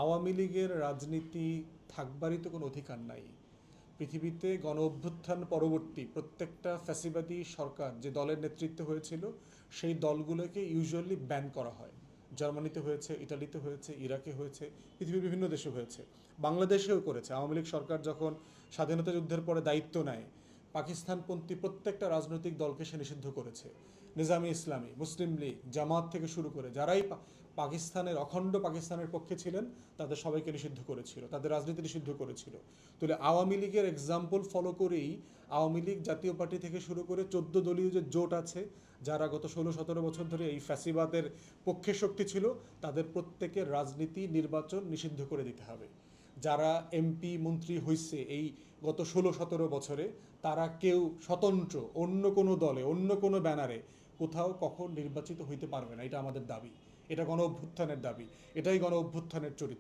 আওয়ামী লীগের রাজনীতি থাকবারই তো কোনো অধিকার নাই। পৃথিবীতে গণ অভ্যুত্থান পরবর্তী প্রত্যেকটা ফ্যাসিবাদী সরকার যে দলের নেতৃত্ব হয়েছিল সেই দলগুলোকে ইউজুয়ালি ব্যান করা হয়। জার্মানিতে হয়েছে, ইটালিতে হয়েছে, ইরাকে হয়েছে, পৃথিবীর বিভিন্ন দেশে হয়েছে, বাংলাদেশেও করেছে। আওয়ামী লীগ সরকার যখন স্বাধীনতা যুদ্ধের পরে দায়িত্ব নেয়, পাকিস্তানপন্থী প্রত্যেকটা রাজনৈতিক দলকে সে নিষিদ্ধ করেছে। নিজামী ইসলামী, মুসলিম লীগ, জামাত থেকে শুরু করে যারাই পাকিস্তানের অখণ্ড পাকিস্তানের পক্ষে ছিলেন তাদের সবাইকে নিষিদ্ধ করেছিল, তাদের রাজনীতি নিষিদ্ধ করেছিল। তাহলে আওয়ামী লীগের এক্সাম্পল ফলো করেই আওয়ামী লীগ জাতীয় পার্টি থেকে শুরু করে 14 দলীয় যে জোট আছে, যারা গত 16-17 বছর ধরে এই ফ্যাসিবাদের পক্ষে শক্তি ছিল, তাদের প্রত্যেকের রাজনীতি নির্বাচন নিষিদ্ধ করে দিতে হবে। যারা এমপি মন্ত্রী হয়েছে এই গত 16-17 বছরে, তারা কেউ স্বতন্ত্র অন্য কোনো দলে অন্য কোনো ব্যানারে কোথাও কখন নির্বাচিত হইতে পারবে না। এটা আমাদের দাবি, এটা গণ অভ্যুত্থানের দাবি, এটাই গণ অভ্যুত্থানের চরিত্র।